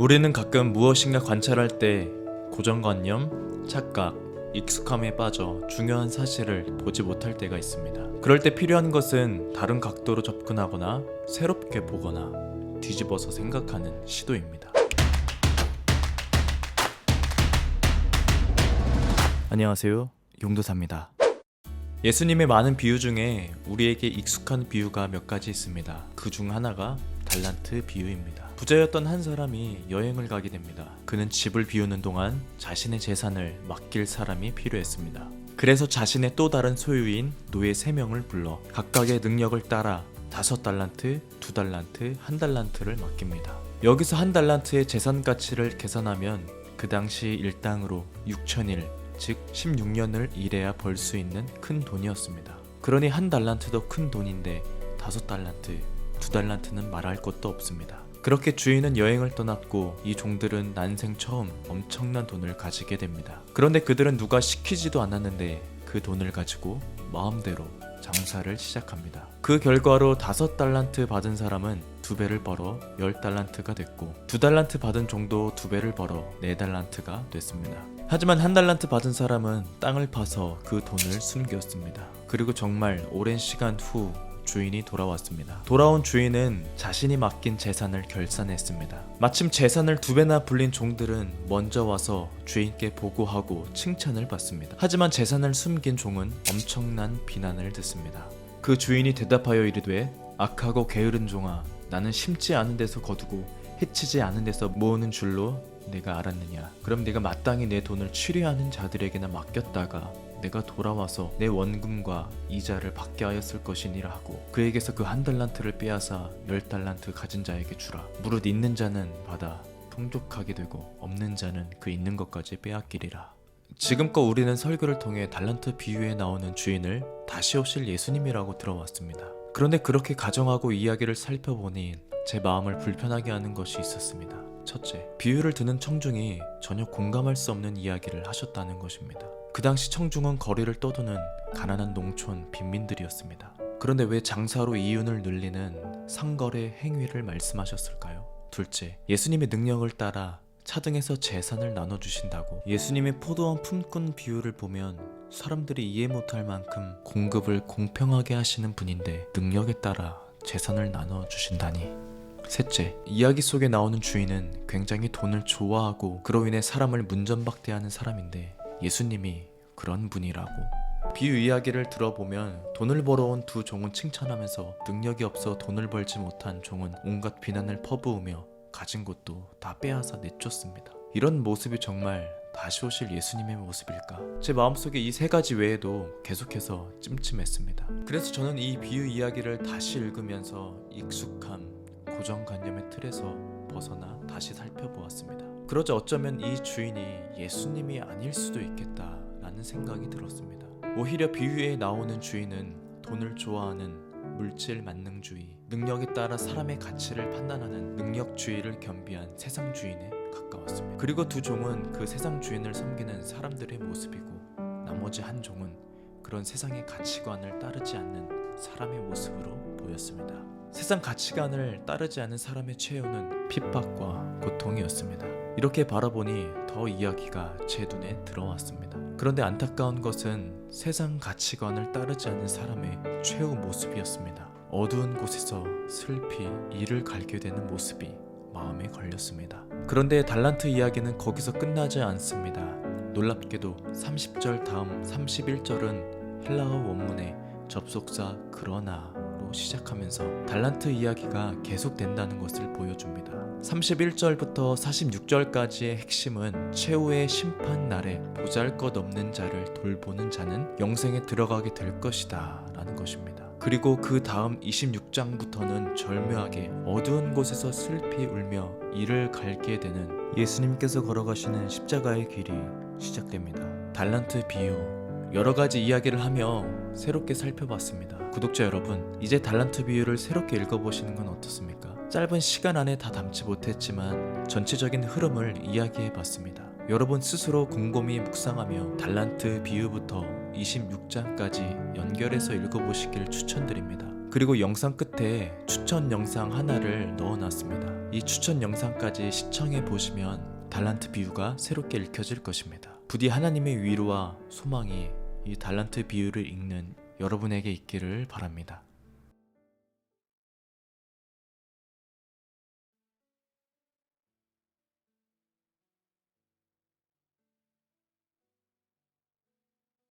우리는 가끔 무엇인가 관찰할 때 고정관념, 착각, 익숙함에 빠져 중요한 사실을 보지 못할 때가 있습니다. 그럴 때 필요한 것은 다른 각도로 접근하거나 새롭게 보거나 뒤집어서 생각하는 시도입니다. 안녕하세요, 용도사입니다. 예수님의 많은 비유 중에 우리에게 익숙한 비유가 몇 가지 있습니다. 그 중 하나가 달란트 비유입니다. 부자였던 한 사람이 여행을 가게 됩니다. 그는 집을 비우는 동안 자신의 재산을 맡길 사람이 필요했습니다. 그래서 자신의 또 다른 소유인 노예 3명을 불러 각각의 능력을 따라 5달란트, 2달란트, 1달란트를 맡깁니다. 여기서 1달란트의 재산 가치를 계산하면 그 당시 일당으로 6,000일, 즉 16년을 일해야 벌 수 있는 큰 돈이었습니다. 그러니 1달란트도 큰 돈인데 5달란트, 2달란트는 말할 것도 없습니다. 그렇게 주인은 여행을 떠났고 이 종들은 난생 처음 엄청난 돈을 가지게 됩니다. 그런데 그들은 누가 시키지도 않았는데 그 돈을 가지고 마음대로 장사를 시작합니다. 그 결과로 5달란트 받은 사람은 2배를 벌어 10달란트가 됐고 2달란트 받은 종도 2배를 벌어 4달란트가 됐습니다. 하지만 1달란트 받은 사람은 땅을 파서 그 돈을 숨겼습니다. 그리고 정말 오랜 시간 후 주인이 돌아왔습니다. 돌아온 주인은 자신이 맡긴 재산을 결산했습니다. 마침 재산을 2배나 불린 종들은 먼저 와서 주인께 보고하고 칭찬을 받습니다. 하지만 재산을 숨긴 종은 엄청난 비난을 듣습니다. 그 주인이 대답하여 이르되 악하고 게으른 종아, 나는 심지 않은 데서 거두고 해치지 않은 데서 모으는 줄로 내가 알았느냐. 그럼 네가 마땅히 내 돈을 취리하는 자들에게나 맡겼다가 내가 돌아와서 내 원금과 이자를 받게 하였을 것이니라 하고 그에게서 그 1달란트를 빼앗아 10달란트 가진 자에게 주라. 무릇 있는 자는 받아 풍족하게 되고 없는 자는 그 있는 것까지 빼앗기리라. 지금껏 우리는 설교를 통해 달란트 비유에 나오는 주인을 다시 오실 예수님이라고 들어왔습니다. 그런데 그렇게 가정하고 이야기를 살펴보니 제 마음을 불편하게 하는 것이 있었습니다. 첫째, 비유를 듣는 청중이 전혀 공감할 수 없는 이야기를 하셨다는 것입니다. 그 당시 청중은 거리를 떠도는 가난한 농촌 빈민들이었습니다. 그런데 왜 장사로 이윤을 늘리는 상거래 행위를 말씀하셨을까요? 둘째, 예수님의 능력을 따라 차등해서 재산을 나눠주신다고 예수님의 포도원 품꾼 비유를 보면 사람들이 이해 못할 만큼 공급을 공평하게 하시는 분인데 능력에 따라 재산을 나눠주신다니. 셋째, 이야기 속에 나오는 주인은 굉장히 돈을 좋아하고 그로 인해 사람을 문전박대하는 사람인데 예수님이 그런 분이라고. 비유 이야기를 들어보면 돈을 벌어온 2 종은 칭찬하면서 능력이 없어 돈을 벌지 못한 종은 온갖 비난을 퍼부으며 가진 것도 다 빼앗아 내쫓습니다. 이런 모습이 정말 다시 오실 예수님의 모습일까? 제 마음속에 이 3가지 외에도 계속해서 찜찜했습니다. 그래서 저는 이 비유 이야기를 다시 읽으면서 익숙함, 고정관념의 틀에서 벗어나 다시 살펴보았습니다. 그러자 어쩌면 이 주인이 예수님이 아닐 수도 있겠다라는 생각이 들었습니다. 오히려 비유에 나오는 주인은 돈을 좋아하는 물질 만능주의, 능력에 따라 사람의 가치를 판단하는 능력주의를 겸비한 세상 주인에 가까웠습니다. 그리고 2 종은 그 세상 주인을 섬기는 사람들의 모습이고 나머지 1 종은 그런 세상의 가치관을 따르지 않는 사람의 모습으로 보였습니다. 세상 가치관을 따르지 않은 사람의 최후는 핍박과 고통이었습니다. 이렇게 바라보니 더 이야기가 제 눈에 들어왔습니다. 그런데 안타까운 것은 세상 가치관을 따르지 않는 사람의 최후 모습이었습니다. 어두운 곳에서 슬피 이를 갈게 되는 모습이 마음에 걸렸습니다. 그런데 달란트 이야기는 거기서 끝나지 않습니다. 놀랍게도 30절 다음 31절은 헬라어 원문의 접속사 그러나로 시작하면서 달란트 이야기가 계속된다는 것을 보여줍니다. 31절부터 46절까지의 핵심은 최후의 심판 날에 보잘것없는 자를 돌보는 자는 영생에 들어가게 될 것이다 라는 것입니다. 그리고 그 다음 26장부터는 절묘하게 어두운 곳에서 슬피 울며 이를 갈게 되는 예수님께서 걸어가시는 십자가의 길이 시작됩니다. 달란트 비유, 여러가지 이야기를 하며 새롭게 살펴봤습니다. 구독자 여러분, 이제 달란트 비유를 새롭게 읽어보시는 건 어떻습니까? 짧은 시간 안에 다 담지 못했지만 전체적인 흐름을 이야기해봤습니다. 여러분 스스로 곰곰이 묵상하며 달란트 비유부터 26장까지 연결해서 읽어보시길 추천드립니다. 그리고 영상 끝에 추천 영상 하나를 넣어놨습니다. 이 추천 영상까지 시청해 보시면 달란트 비유가 새롭게 읽혀질 것입니다. 부디 하나님의 위로와 소망이 이 달란트 비유를 읽는 여러분에게 있기를 바랍니다.